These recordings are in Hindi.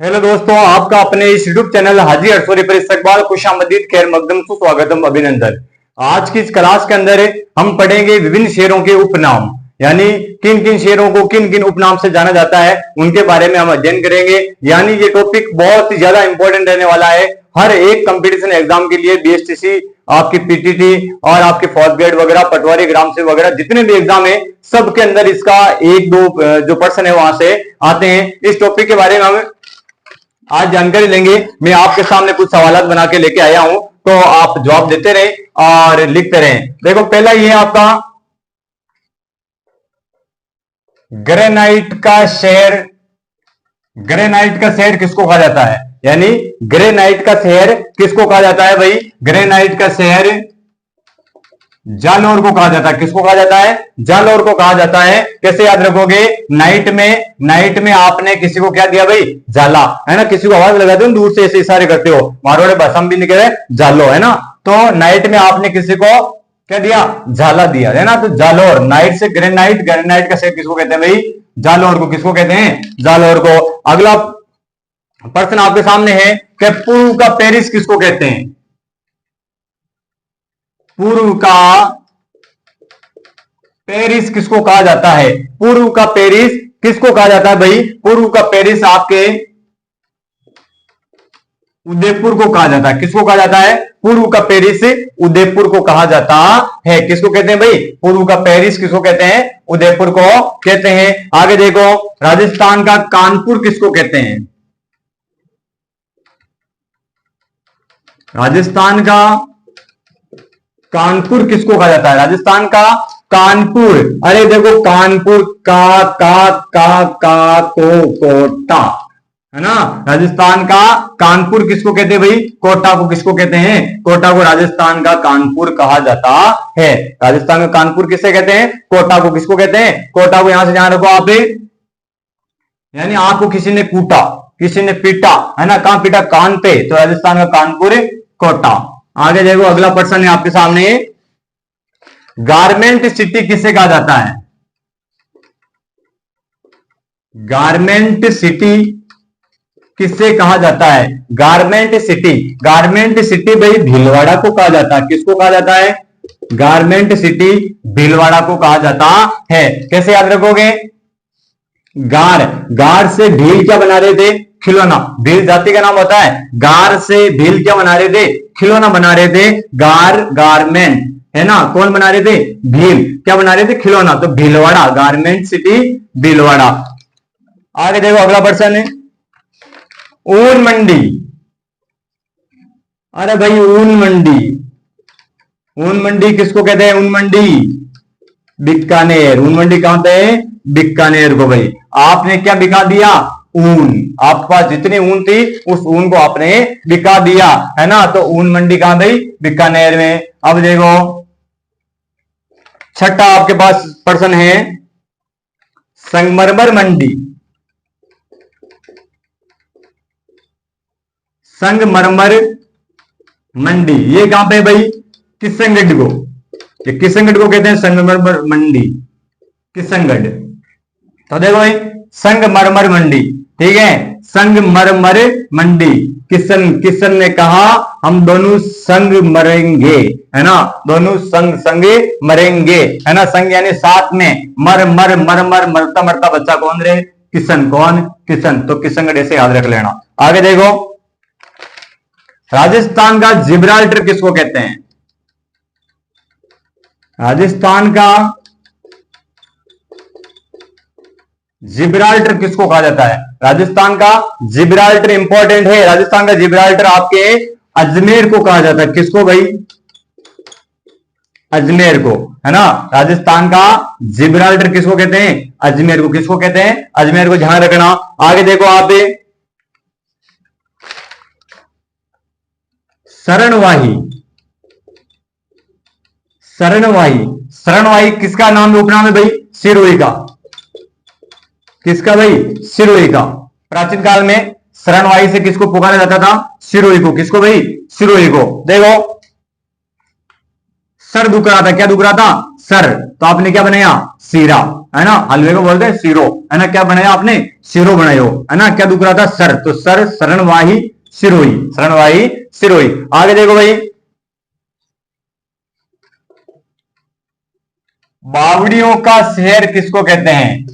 हेलो दोस्तों, आपका अपने इस यूट्यूब चैनल हाजी अरसोरी पर इस्तकबाल, खुशामदीद, खैर मकदम, सुस्वागतम, अभिनंदन। आज की इस क्लास के अंदर हम पढ़ेंगे विभिन्न शेयरों के उपनाम, यानी किन किन शेयरों को किन किन उपनाम से जाना जाता है उनके बारे में हम अध्ययन करेंगे। यानी ये टॉपिक बहुत ही ज्यादा इंपॉर्टेंट रहने वाला है हर एक कंपटीशन एग्जाम के लिए। बीएसटीसी, आपकी पीटीटी और आपके फॉर्थ ग्रेड वगैरह, पटवारी, ग्राम से वगैरह जितने भी एग्जाम है सबके अंदर इसका एक दो जो पर्सन है वहां से आते हैं। इस टॉपिक के बारे में हम आज जानकारी लेंगे। मैं आपके सामने कुछ सवाल बना के लेके आया हूं, तो आप जवाब देते रहें और लिखते रहें। देखो, पहला ये आपका ग्रेनाइट का शेयर। ग्रेनाइट का शेयर किसको कहा जाता है? यानी ग्रेनाइट का शेयर किसको कहा जाता है भाई? ग्रेनाइट का शेयर जालौर को कहा जाता है। किसको कहा जाता है? जालौर को कहा जाता है। कैसे याद रखोगे? नाइट में आपने किसी को क्या दिया भाई? जाला, है ना। किसी को आवाज लगाते हो दूर से ऐसे इशारे करते हो, मारवाड़ी भाषा में भी निकले जालो, है ना। तो नाइट में आपने किसी को क्या दिया? झाला दिया, है ना। तो जालौर, नाइट से ग्रेनाइट, ग्रेनाइट का शेयर किसको कहते हैं भाई? जालौर को। किसको कहते हैं? जालौर को। अगला प्रश्न आपके सामने है कि पूर्व का पेरिस किसको कहते हैं? पूर्व का पेरिस किसको कहा जाता है? पूर्व का पेरिस किसको कहा जाता है भाई? पूर्व का पेरिस आपके उदयपुर को कहा जाता है। किसको कहा जाता है? पूर्व का पेरिस उदयपुर को कहा जाता है। किसको कहते हैं भाई? पूर्व का पेरिस किसको कहते हैं? उदयपुर को कहते हैं। आगे देखो, राजस्थान का कानपुर किसको कहते हैं? राजस्थान का कानपुर किसको कहा जाता है? राजस्थान का कानपुर। अरे देखो, कानपुर का कोटा, है ना। राजस्थान का कानपुर किसको कहते हैं भाई? कोटा को। किसको कहते हैं? कोटा को राजस्थान का कानपुर कहा जाता है। राजस्थान का कानपुर किसे कहते हैं? कोटा को। किसको कहते हैं? कोटा को। यहां से ध्यान रखो आप, यानी आपको किसी ने कूटा, किसी ने पीटा, है ना। कहां पीटा? कान पे। तो राजस्थान का कानपुर, कोटा। आगे देखो, अगला प्रश्न है आपके सामने, गारमेंट सिटी किसे कहा जाता है? गारमेंट सिटी किससे कहा जाता है? Garment city. गारमेंट सिटी भाई भीलवाड़ा को कहा जाता है। किसको कहा जाता है? गारमेंट सिटी भीलवाड़ा को कहा जाता है। कैसे याद रखोगे? गार से भील क्या बना रहे थे? खिलौना। भील जाति का नाम होता है। गार से भील क्या बना रहे थे? खिलौना बना रहे थे। गारमेंट, है ना। कौन बना रहे थे? भील। क्या बना रहे थे? खिलौना। तो भीलवाड़ा, गारमेंट सिटी भीलवाड़ा। आगे देखो, अगला प्रश्न है ऊन मंडी। अरे भाई, ऊन मंडी, ऊन मंडी किसको कहते हैं? ऊन मंडी बीकानेर। ऊन मंडी कहां पे है? बीकानेर को। भाई आपने क्या बिका दिया? ऊन। आपके पास जितनी ऊन थी उस ऊन को आपने बिका दिया, है ना। तो ऊन मंडी कहां गई? बीकानेर में। अब देखो, छठा आपके पास प्रश्न है संगमरमर मंडी। संगमरमर मंडी ये कहां पे भाई? किशनगढ़ को। ये किशनगढ़ को कहते हैं संगमरमर मंडी, किशनगढ़। तो देखो भाई, संगमरमर मंडी, ठीक है। संगमरमर मंडी। किशन ने कहा हम दोनों संग मरेंगे, है ना। दोनों संग संगे मरेंगे, है ना। संग यानी साथ में, मर मर मर मर मरता मरता बच्चा कौन रे? किशन। कौन? किशन। तो किशनगढ़ ऐसे याद रख लेना। आगे देखो, राजस्थान का जिब्राल्टर किसको कहते हैं? राजस्थान का जिब्राल्टर किसको कहा जाता है? राजस्थान का जिब्राल्टर इंपॉर्टेंट है। राजस्थान का जिब्राल्टर आपके अजमेर को कहा जाता है। किसको भाई? अजमेर को, है ना। राजस्थान का जिब्राल्टर किसको कहते हैं? अजमेर को। किसको कहते हैं? अजमेर को। ध्यान रखना। आगे देखो आप, शरणवाही। शरणवाही, शरणवाही किसका नाम, उपनाम है भाई? सिरोही का। किसका भाई? सिरोही का। प्राचीन काल में शरणवाही से किसको पुकारा जाता था? सिरोही को। किसको भाई? सिरोही को। देखो, सर दुख रहा था, क्या दुख रहा था? सर। तो आपने क्या बनाया? सीरा, है ना, हलवे को बोलते हैं सीरो, है ना, क्या बनाया आपने? सिरो बनायो, है ना, क्या दुख रहा था? सर। तो सर शरणवाही सिरोही, शरणवाही सिरोही। आगे देखो भाई, बावड़ियों का शहर किसको कहते हैं?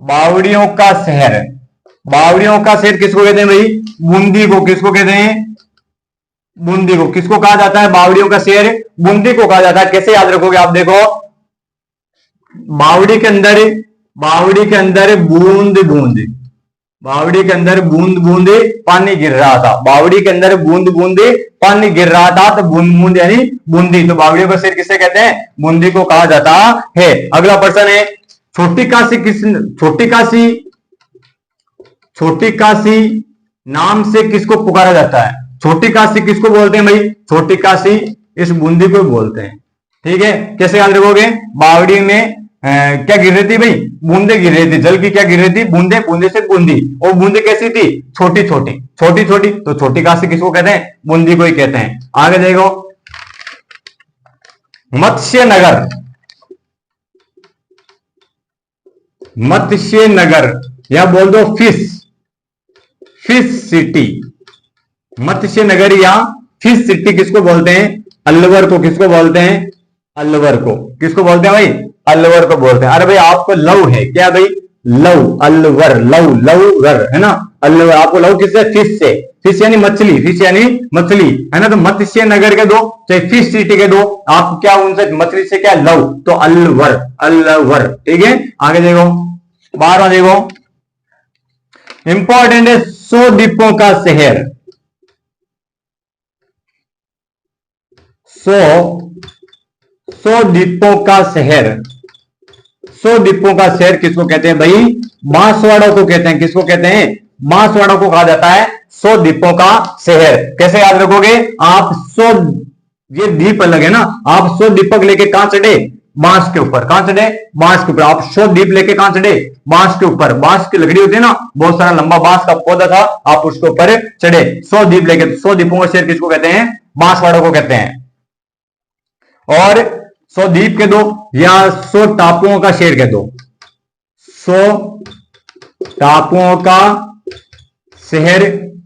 बावड़ियों का शहर, बावड़ियों का शहर किसको कहते हैं भाई? बूंदी को। किसको कहते हैं? बूंदी को। किसको कहा जाता है बावड़ियों का शहर? बूंदी को कहा जाता है। कैसे याद रखोगे आप? देखो, बावड़ी के अंदर, बावड़ी के अंदर बूंद बूंद, बावड़ी के अंदर बूंद बूंद पानी गिर रहा था, बावड़ी के अंदर बूंद बूंद पानी गिर रहा था, तो बूंद बूंद यानी बूंदी। तो बावड़ियों का शहर किसे कहते हैं? बूंदी को कहा जाता है। अगला प्रश्न है, छोटी काशी किस, छोटी काशी, छोटी काशी नाम से किसको पुकारा जाता है? छोटी काशी किसको बोलते हैं भाई? छोटी काशी इस बूंदी को बोलते हैं। ठीक है, कैसे याद रखोगे? बावड़ी में क्या गिर रही थी भाई? बूंदे गिर रही थी, जल की क्या गिर रही थी? बूंदे, बूंदे से बूंदी। और बूंदे कैसी थी? छोटी छोटी, छोटी छोटी। तो छोटी काशी किसको कहते हैं? बूंदी को ही कहते हैं। आगे देखो, मत्स्य नगर, मत्स्य नगर या बोल दो फिश, फिश सिटी। मत्स्य नगर या फिश सिटी किसको बोलते हैं? अलवर को। किसको बोलते हैं? अलवर को। किसको बोलते हैं भाई? अलवर को बोलते हैं। अरे भाई आपको लव है क्या भाई? लव, अलवर, लव, लवर, है ना, अलवर। आपको लव किससे? फिश से। फिश यानी मछली, फिश यानी मछली, है ना। तो मत्स्य नगर के दो चाहे फिश सिटी के दो, आप क्या उनसे मछली से क्या? लव, तो अलवर, अलवर। ठीक है, आगे देखो, 12वां देखो, इंपॉर्टेंट है, 100 द्वीपों का शहर। 100 द्वीपों का शहर, 100 द्वीपों का शहर किसको कहते हैं भाई? बांसवाड़ा को कहते हैं। किसको कहते हैं? बांसवाड़ा को कहा जाता है 100 द्वीपों का शहर। कैसे याद रखोगे आप? 100, ये द्वीप अलग है ना, आप 100 दीपक लेके कहां चढ़े? बांस के ऊपर। कहां चढ़े? बांस के ऊपर। आप 100 दीप लेके कहां चढ़े? बांस के ऊपर। बांस की लकड़ी होती है ना, बहुत सारा लंबा बांस का पौधा था, आप उसके ऊपर चढ़े 100 दीप लेके। 100 दीपों का शहर किसको कहते हैं? बांसवाड़ा को कहते हैं। और 100 द्वीप के दो या 100 टापुओं का शहर कह दो। 100 टापुओं का शहर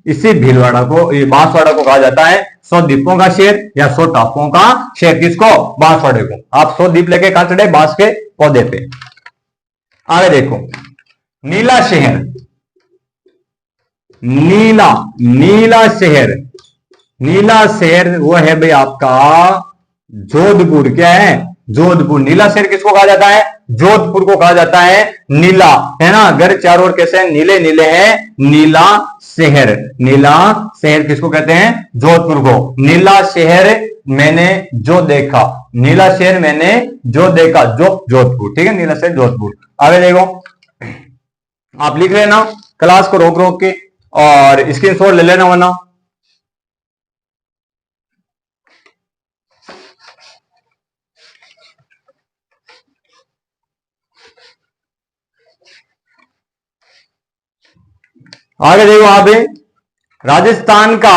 इसी भीलवाड़ा को, ये बांसवाड़ा को कहा जाता है 100 द्वीपों का शहर या 100 टापुओं का शहर। किसको? बांसवाड़े को। आप 100 द्वीप लेके कहां चढ़े? बांस के पौधे पे। आगे देखो, नीला शहर, नीला, नीला शहर, नीला शहर वो है भाई आपका जोधपुर। क्या है? जोधपुर। नीला शहर किसको कहा जाता है? जोधपुर को कहा जाता है नीला, है ना। घर चारों ओर कैसे हैं? नीले नीले हैं, नीला शहर। नीला शहर किसको कहते हैं? जोधपुर को। नीला शहर मैंने जो देखा, नीला शहर मैंने जो देखा, जो जोधपुर। ठीक है, नीला शहर जोधपुर। आगे देखो, आप लिख लेना, क्लास को रोक रोक के, और स्क्रीनशॉट ले लेना वरना। आगे देखो, आप राजस्थान का,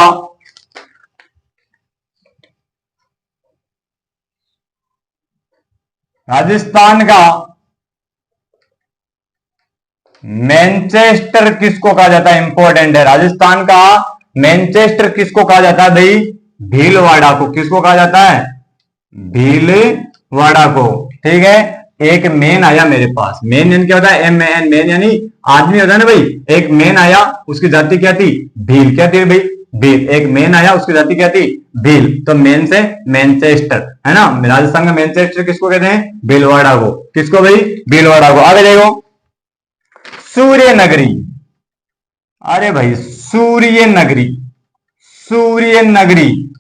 राजस्थान का मैनचेस्टर किसको कहा जाता है? इंपॉर्टेंट है, राजस्थान का मैनचेस्टर किसको कहा जाता है भाई? भीलवाड़ा को। किसको कहा जाता है? भीलवाड़ा को। ठीक है, एक मेन आया मेरे पास, मेन यानी क्या होता है? एम एन, मेन यानी आदमी होता है ना भाई। एक मेन आया, उसकी जाति क्या थी? भील। क्या थी भाई? भील। एक मेन आया, उसकी जाति क्या थी? भील। तो मेन से मैनचेस्टर, है ना। राजस्थान का मैनचेस्टर किसको कहते हैं? भीलवाड़ा को। किसको भाई? भीलवाड़ा को। आगे देखो, सूर्य नगरी। अरे भाई सूर्य नगरी, सूर्य नगरी,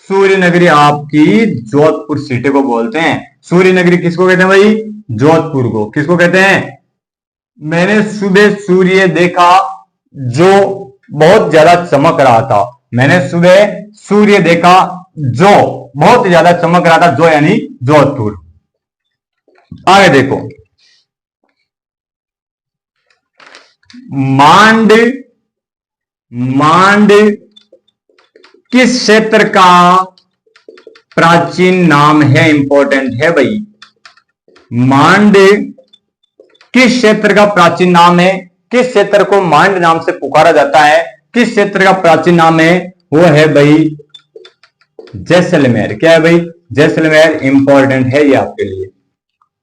सूर्य नगरी आपकी जोधपुर सिटी को बोलते हैं। सूर्य नगरी किसको कहते हैं भाई? जोधपुर को। किसको कहते हैं? मैंने सुबह सूर्य देखा जो बहुत ज्यादा चमक रहा था। मैंने सुबह सूर्य देखा जो बहुत ज्यादा चमक रहा था, जो यानी जोधपुर। आगे देखो, मांड, मांड किस क्षेत्र का प्राचीन नाम है, इंपॉर्टेंट है भाई। मांड किस क्षेत्र का प्राचीन नाम है? किस क्षेत्र को मांड नाम से पुकारा जाता है? किस क्षेत्र का प्राचीन नाम है? वो है भाई जैसलमेर। क्या है भाई? जैसलमेर। इंपॉर्टेंट है ये आपके लिए।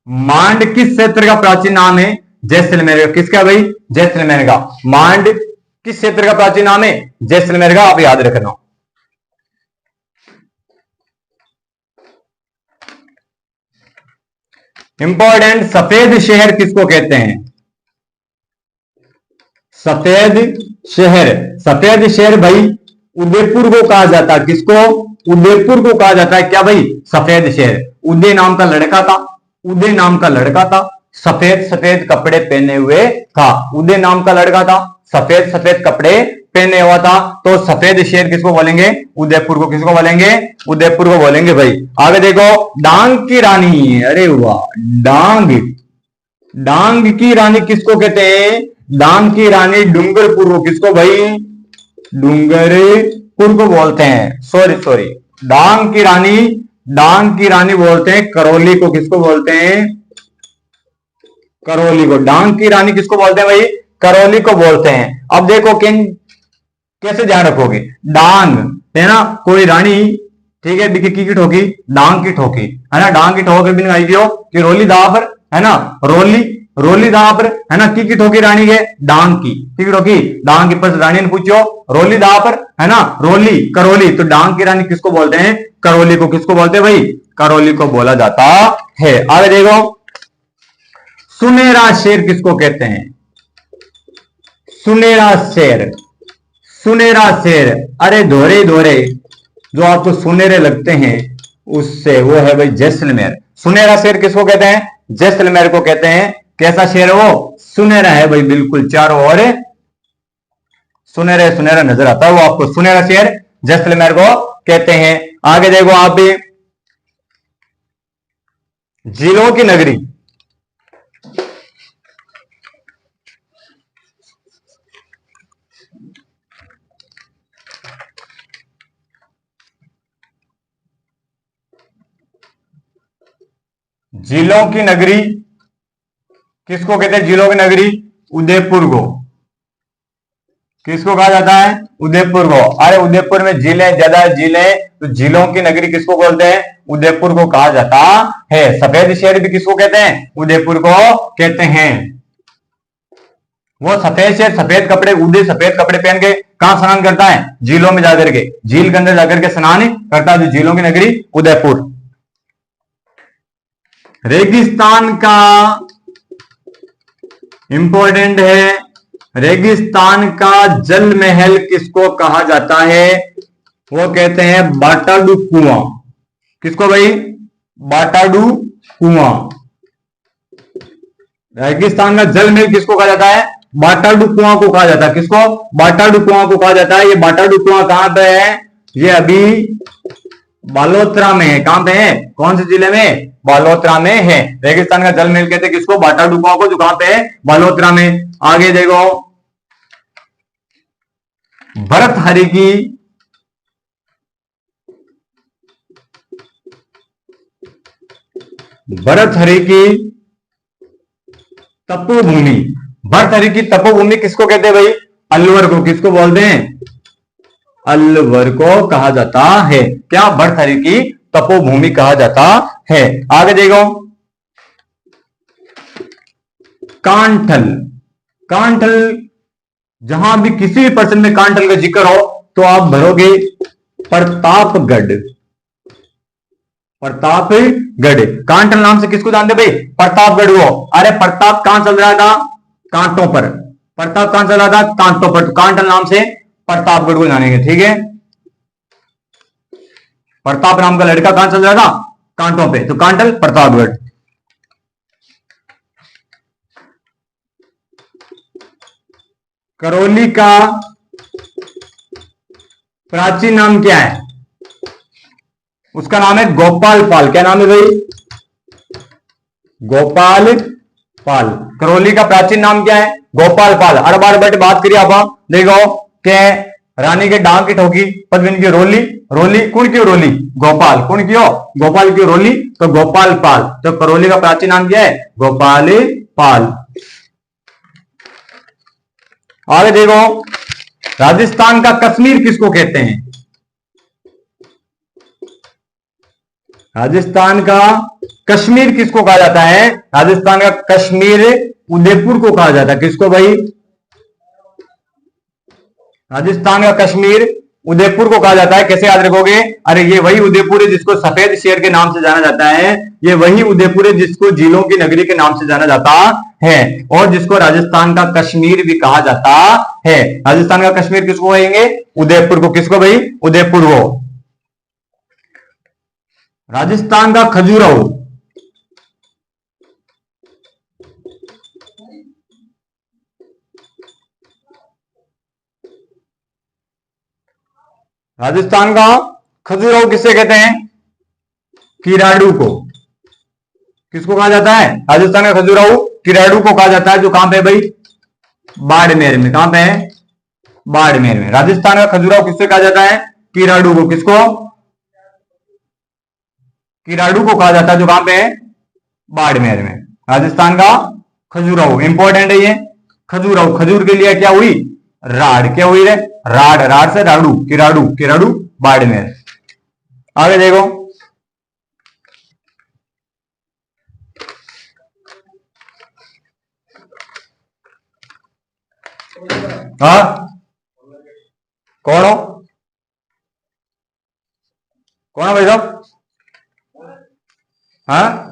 मांड किस क्षेत्र का प्राचीन नाम है? जैसलमेर। किसका भाई? जैसलमेर का। मांड किस क्षेत्र का प्राचीन नाम है? जैसलमेर का। आप याद रखना। इंपॉर्टेंट, सफेद शहर किसको कहते हैं? सफेद शहर। सफेद शहर भाई उदयपुर को कहा जाता है। किसको? उदयपुर को कहा जाता है। क्या भाई? सफेद शहर। उदय नाम का लड़का था। उदय नाम का लड़का था, सफेद सफेद कपड़े पहने हुए था। उदय नाम का लड़का था, सफेद सफेद कपड़े पहने हुआ था। तो सफेद शहर किसको बोलेंगे? उदयपुर को। किसको बोलेंगे? उदयपुर को बोलेंगे भाई। आगे देखो, डांग की रानी। अरे वाह, डांग। डांग की रानी किसको कहते हैं? डांग की रानी डूंगरपुर को। किसको भाई? डूंगरपुर को बोलते हैं। सॉरी, डांग की रानी, डांग की रानी बोलते हैं करौली को। किसको बोलते हैं? करौली को। डांग की रानी किसको बोलते हैं भाई? करौली को बोलते हैं। अब देखो कैसे ध्यान रखोगे? डांग है ना, कोई रानी, ठीक है, की ठोकी, डांग की ठोकी, है ना, डांग की ठोकी बिन आई कि रोली दापर, है ना, रोली दापर, है ना, की ठोकी रानी के डांग की ठोकी, डांग की पर रानी ने पूछो रोली दापर, है ना, रोली करौली। तो डांग की रानी किसको बोलते हैं? करौली को। किसको बोलते हैं भाई? करौली को बोला जाता है। आगे देखो, सुनहरा शेर किसको कहते हैं? सुनहरा शेर। सुनहरा शेर, अरे धोरे धोरे जो आपको सुनहरे लगते हैं उससे, वो है भाई जैसलमेर। सुनहरा शेर किसको कहते हैं? जैसलमेर को कहते हैं। कैसा शेर है वो? सुनहरा है भाई, बिल्कुल चारों ओर सुनहरे सुनहरा नजर आता है, वो आपको सुनहरा शेर जैसलमेर को कहते हैं। आगे देखो आप भी, जिलों की नगरी। जिलों की नगरी किसको कहते हैं? जिलों की नगरी उदयपुर को। किसको कहा जाता है? उदयपुर को। अरे उदयपुर में जिले ज्यादा, जिले तो जिलों की नगरी किसको बोलते हैं? उदयपुर को कहा जाता है। सफेद शहर भी किसको कहते हैं? उदयपुर को कहते हैं। वो सफेद शहर, सफेद कपड़े, उदय सफेद कपड़े पहन के कहां स्नान करता है? झीलों में जाकर के, झील के अंदर जाकर के स्नान करता है। जो जिलों की नगरी उदयपुर। रेगिस्तान का इंपॉर्टेंट है, रेगिस्तान का जल महल किसको कहा जाता है? वो कहते हैं बाटाडू कुआं। किसको भाई? बाटाडू कुआं। रेगिस्तान का जल महल किसको कहा जाता है? बाटाडू कुआं को कहा जाता है। किसको? बाटाडू कुआं को कहा जाता है। ये बाटाडू कुआं कहां पे है? ये अभी बालोतरा में है। कहां पे है? कौन से जिले में? बालोतरा में है। रेगिस्तान का जल महल कहते हैं किसको? बाटाडू कुआं को, जो कहां पे है? बालोतरा में। आगे देखो, भर्तहरि की तपोभूमि। भर्तहरि की तपोभूमि किसको कहते हैं भाई? अलवर को। किसको बोलते हैं? अलवर को कहा जाता है। क्या? भर्तहरि की तपोभूमि कहा जाता है। आगे देखो, कांठल। कांठल, जहां भी किसी भी पर्सन में कांठल का जिक्र हो तो आप भरोगे प्रतापगढ़। प्रतापगढ़। कांठल नाम से किसको जानते भाई? प्रतापगढ़ को। अरे प्रताप कहां चल रहा था? कांटों पर। प्रताप कहां चल रहा था? कांटों पर। तो कांठल नाम से प्रतापगढ़ को जानेंगे। ठीक है, प्रताप नाम का लड़का कहां चल रहा था? कांटों पे। तो कांटल, प्रतापगढ़। करौली का प्राचीन नाम क्या है? उसका नाम है गोपाल पाल। क्या नाम है भाई? गोपाल पाल। करौली का प्राचीन नाम क्या है? गोपाल पाल। हर बार बैठ बात करिए आप। देखो के रानी के डांग की ठोकी, पद्मिनी की रोली, रोली कौन क्यों रोली? गोपाल कौन क्यों? गोपाल क्यों रोली? तो गोपाल पाल। तो करौली का प्राचीन नाम क्या है? गोपाल पाल। आगे देखो, राजस्थान का कश्मीर किसको कहते हैं? राजस्थान का कश्मीर किसको कहा जाता है? राजस्थान का कश्मीर उदयपुर को कहा जाता है। किसको भाई? राजस्थान का कश्मीर उदयपुर को कहा जाता है। कैसे याद रखोगे? अरे ये वही उदयपुर है जिसको सफेद शेर के नाम से जाना जाता है। ये वही उदयपुर है जिसको झीलों की नगरी के नाम से जाना जाता है और जिसको राजस्थान का कश्मीर भी कहा जाता है। राजस्थान का कश्मीर किसको कहेंगे? उदयपुर को। किसको भाई? उदयपुर को। राजस्थान का खजुराहो राजस्थान का खजुराहो किससे कहते हैं? किराड़ू को। किसको कहा जाता है? राजस्थान का खजुराहो किराड़ू को कहा जाता है, जो कहां पे भाई? बाड़मेर में। कहां पे है? बाड़मेर में। राजस्थान का खजुराहो किससे कहा जाता है? किराड़ू को। किसको? किराड़ू को कहा जाता है, जो कहां पे है? बाड़मेर में। राजस्थान का खजुराहो इंपॉर्टेंट है ये। खजुराहो, खजूर के लिए क्या हुई? राड़। क्या हुई रे? राड़। राड़ से राड़ू, किराड़ू, किराड़ू बाड़मेर। आगे देखो, हाँ कौन हो? कौन हो भाई साहब? हाँ